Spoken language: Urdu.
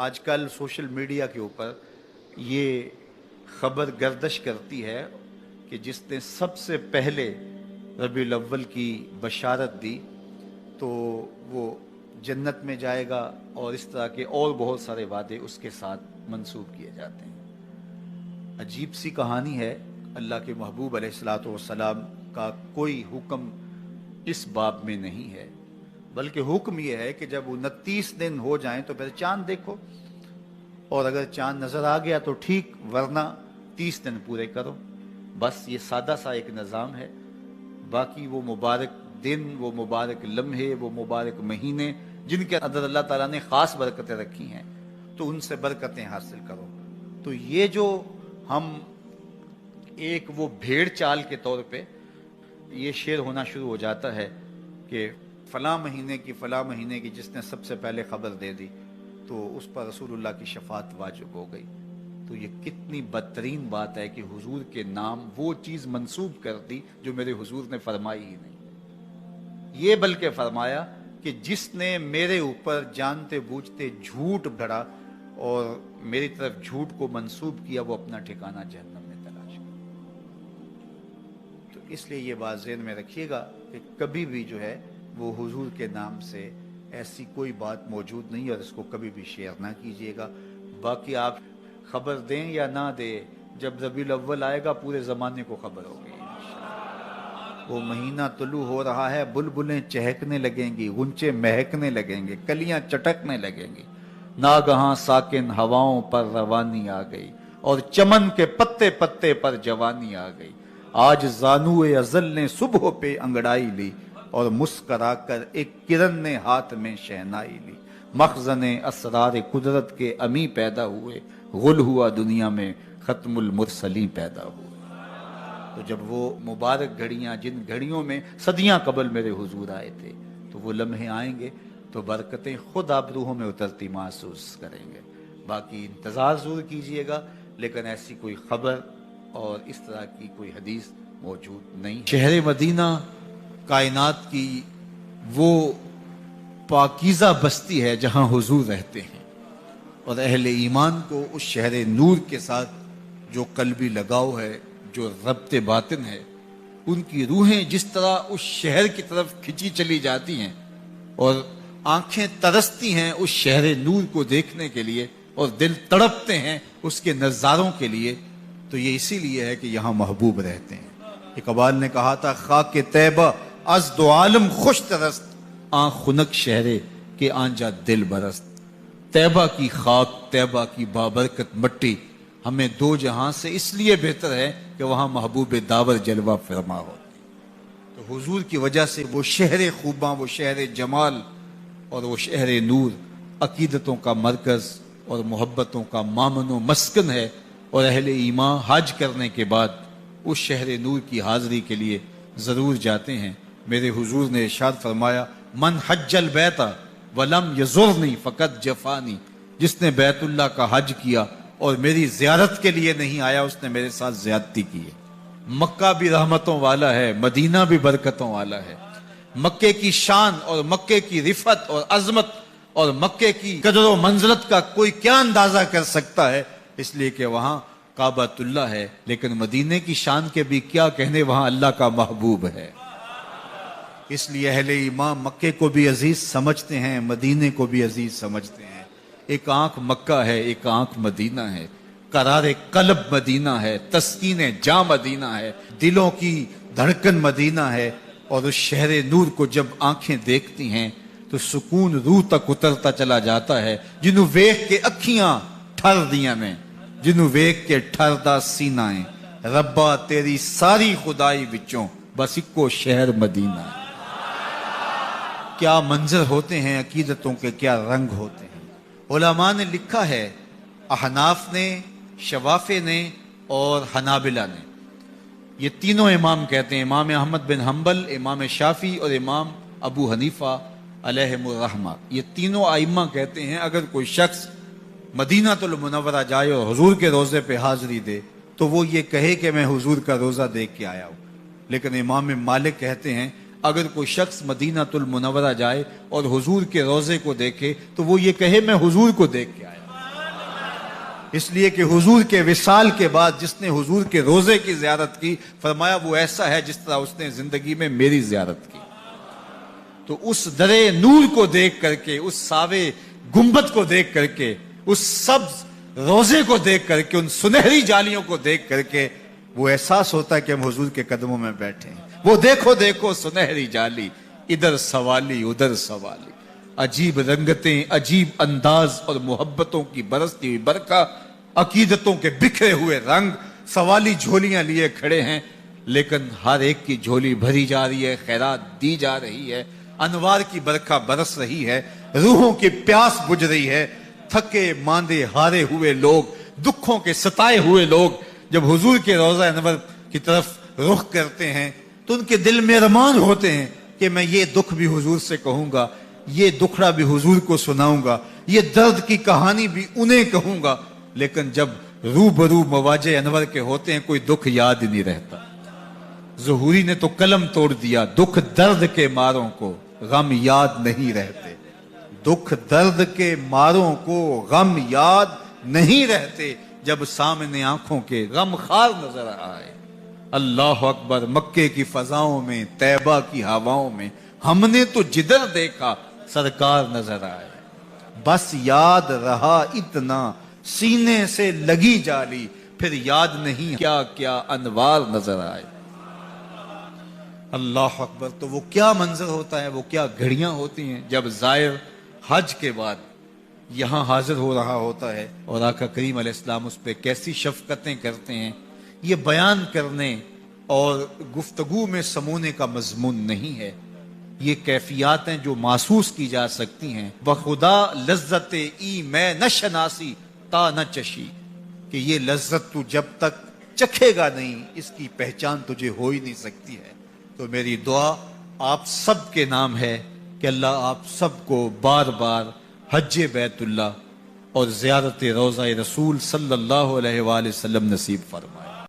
آج کل سوشل میڈیا کے اوپر یہ خبر گردش کرتی ہے کہ جس نے سب سے پہلے ربیع الاول کی بشارت دی تو وہ جنت میں جائے گا، اور اس طرح کے اور بہت سارے وعدے اس کے ساتھ منسوب کیے جاتے ہیں۔ عجیب سی کہانی ہے۔ اللہ کے محبوب علیہ الصلوۃ والسلام کا کوئی حکم اس باب میں نہیں ہے، بلکہ حکم یہ ہے کہ جب 29 دن ہو جائیں تو پھر چاند دیکھو، اور اگر چاند نظر آ گیا تو ٹھیک، ورنہ 30 دن پورے کرو۔ بس یہ سادہ سا ایک نظام ہے۔ باقی وہ مبارک دن، وہ مبارک لمحے، وہ مبارک مہینے جن کے اندر اللہ تعالیٰ نے خاص برکتیں رکھی ہیں، تو ان سے برکتیں حاصل کرو۔ تو یہ جو ہم ایک وہ بھیڑ چال کے طور پہ یہ شعر ہونا شروع ہو جاتا ہے کہ فلاں مہینے کی جس نے سب سے پہلے خبر دے دی تو اس پر رسول اللہ کی شفاعت واجب ہو گئی۔ تو یہ کتنی بدترین بات ہے کہ حضور کے نام وہ چیز منسوب کر دی جو میرے حضور نے فرمائی ہی نہیں۔ یہ بلکہ فرمایا کہ جس نے میرے اوپر جانتے بوجھتے جھوٹ گھڑا اور میری طرف جھوٹ کو منسوب کیا، وہ اپنا ٹھکانہ جہنم میں تلاش کرے۔ تو اس لیے یہ بات ذہن میں رکھیے گا کہ کبھی بھی جو ہے وہ حضور کے نام سے ایسی کوئی بات موجود نہیں، اور اس کو کبھی بھی شیئر نہ کیجیے گا۔ باقی آپ خبر دیں یا نہ دیں، جب ربیع الاول آئے گا پورے زمانے کو خبر ہوگی۔ وہ مہینہ طلوع ہو رہا ہے، بلبلیں چہکنے لگیں گی، غنچے مہکنے لگیں گے، کلیاں چٹکنے لگیں گی، ناگہاں ساکن ہواؤں پر روانی آ گئی، اور چمن کے پتے پتے پر جوانی آ گئی۔ آج زانوئے ازل نے صبح پہ انگڑائی لی، اور مسکرا کر ایک کرن نے ہاتھ میں شہنائی لی۔ مخزن اسرار قدرت کے امی پیدا ہوئے، غل ہوا دنیا میں ختم المرسلین پیدا ہوئے۔ تو جب وہ مبارک گھڑیاں، جن گھڑیوں میں صدیاں قبل میرے حضور آئے تھے، تو وہ لمحے آئیں گے تو برکتیں خود آپ روحوں میں اترتی محسوس کریں گے۔ باقی انتظار ضرور کیجئے گا، لیکن ایسی کوئی خبر اور اس طرح کی کوئی حدیث موجود نہیں۔ شہر مدینہ کائنات کی وہ پاکیزہ بستی ہے جہاں حضور رہتے ہیں، اور اہل ایمان کو اس شہر نور کے ساتھ جو قلبی لگاؤ ہے، جو ربط باطن ہے، ان کی روحیں جس طرح اس شہر کی طرف کھچی چلی جاتی ہیں، اور آنکھیں ترستی ہیں اس شہر نور کو دیکھنے کے لیے، اور دل تڑپتے ہیں اس کے نظاروں کے لیے، تو یہ اسی لیے ہے کہ یہاں محبوب رہتے ہیں۔ اقبال نے کہا تھا، خاک طیبہ از دو عالم خوش ترست، آن خنک شہرے کے آنجا دل برست۔ طیبہ کی خاک، طیبہ کی بابرکت مٹی ہمیں دو جہاں سے اس لیے بہتر ہے کہ وہاں محبوب داور جلوہ فرما ہو۔ تو حضور کی وجہ سے وہ شہر خوباں، وہ شہر جمال اور وہ شہر نور عقیدتوں کا مرکز اور محبتوں کا مامن و مسکن ہے، اور اہل ایمان حج کرنے کے بعد اس شہر نور کی حاضری کے لیے ضرور جاتے ہیں۔ میرے حضور نے ارشاد فرمایا، من حج البیت ولم یزرنی فقط جفانی، جس نے بیت اللہ کا حج کیا اور میری زیارت کے لیے نہیں آیا، اس نے میرے ساتھ زیادتی کی ہے۔ مکہ بھی رحمتوں والا ہے، مدینہ بھی برکتوں والا ہے۔ مکے کی شان اور مکے کی رفعت اور عظمت اور مکے کی قدر و منزلت کا کوئی کیا اندازہ کر سکتا ہے، اس لیے کہ وہاں کعبۃ اللہ ہے، لیکن مدینے کی شان کے بھی کیا کہنے، وہاں اللہ کا محبوب ہے۔ اس لیے اہل ایمان مکے کو بھی عزیز سمجھتے ہیں، مدینے کو بھی عزیز سمجھتے ہیں۔ ایک آنکھ مکہ ہے، ایک آنکھ مدینہ ہے، قرار قلب مدینہ ہے، تسکین جاں مدینہ ہے، دلوں کی دھڑکن مدینہ ہے، اور اس شہر نور کو جب آنکھیں دیکھتی ہیں تو سکون روح تک اترتا چلا جاتا ہے۔ جنوں ویکھ کے اکھیاں ٹھر دیاں نے، جنوں ویکھ کے ٹھردا سینہ ہے، ربا تیری ساری خدائی وچوں بس اکو شہر مدینہ ہے۔ کیا منظر ہوتے ہیں عقیدتوں کے، کیا رنگ ہوتے ہیں۔ علماء نے لکھا ہے، احناف نے، شوافع نے اور حنابلہ نے، یہ تینوں امام کہتے ہیں، امام احمد بن حنبل، امام شافعی اور امام ابو حنیفہ علیہم الرحمہ، یہ تینوں ائمہ کہتے ہیں اگر کوئی شخص مدینہ المنورہ جائے اور حضور کے روزے پہ حاضری دے تو وہ یہ کہے کہ میں حضور کا روزہ دیکھ کے آیا ہوں۔ لیکن امام مالک کہتے ہیں اگر کوئی شخص مدینہ المنورہ جائے اور حضور کے روزے کو دیکھے تو وہ یہ کہے میں حضور کو دیکھ کے آیا ہوں۔ اس لیے کہ حضور کے وصال کے بعد جس نے حضور کے روزے کی زیارت کی، فرمایا وہ ایسا ہے جس طرح اس نے زندگی میں میری زیارت کی۔ تو اس درے نور کو دیکھ کر کے، اس ساوے گنبد کو دیکھ کر کے، اس سبز روزے کو دیکھ کر کے، ان سنہری جالیوں کو دیکھ کر کے وہ احساس ہوتا ہے کہ ہم حضور کے قدموں میں بیٹھے ہیں۔ وہ دیکھو دیکھو سنہری جالی، ادھر سوالی ادھر سوالی، عجیب رنگتیں، عجیب انداز اور محبتوں کی برستی ہوئی برکھا، عقیدتوں کے بکھرے ہوئے رنگ، سوالی جھولیاں لیے کھڑے ہیں، لیکن ہر ایک کی جھولی بھری جا رہی ہے، خیرات دی جا رہی ہے، انوار کی برکھا برس رہی ہے، روحوں کی پیاس بجھ رہی ہے۔ تھکے ماندے ہارے ہوئے لوگ، دکھوں کے ستائے ہوئے لوگ جب حضور کے روضہ انور کی طرف رخ کرتے ہیں تو ان کے دل میں ارمان ہوتے ہیں کہ میں یہ دکھ بھی حضور سے کہوں گا، یہ دکھڑا بھی حضور کو سناؤں گا، یہ درد کی کہانی بھی انہیں کہوں گا۔ لیکن جب روبرو مواجہ انور کے ہوتے ہیں کوئی دکھ یاد ہی نہیں رہتا۔ ظہوری نے تو قلم توڑ دیا، دکھ درد کے ماروں کو غم یاد نہیں رہتے، دکھ درد کے ماروں کو غم یاد نہیں رہتے، جب سامنے آنکھوں کے غم خار نظر آئے۔ اللہ اکبر، مکے کی فضاؤں میں، طیبہ کی ہواؤں میں ہم نے تو جدھر دیکھا سرکار نظر آئے، بس یاد رہا اتنا سینے سے لگی جالی، پھر یاد نہیں کیا کیا انوار نظر آئے۔ اللہ اکبر، تو وہ کیا منظر ہوتا ہے، وہ کیا گھڑیاں ہوتی ہیں جب زائر حج کے بعد یہاں حاضر ہو رہا ہوتا ہے اور آقا کریم علیہ السلام اس پہ کیسی شفقتیں کرتے ہیں۔ یہ بیان کرنے اور گفتگو میں سمونے کا مضمون نہیں ہے، یہ کیفیات ہیں جو محسوس کی جا سکتی ہیں۔ بخدا لذت ای میں نہ شناسی تا نہ چشی، کہ یہ لذت تو جب تک چکھے گا نہیں اس کی پہچان تجھے ہو ہی نہیں سکتی ہے۔ تو میری دعا آپ سب کے نام ہے کہ اللہ آپ سب کو بار بار حج بیت اللہ اور زیارت روضہ رسول صلی اللہ علیہ وآلہ وسلم نصیب فرمائے۔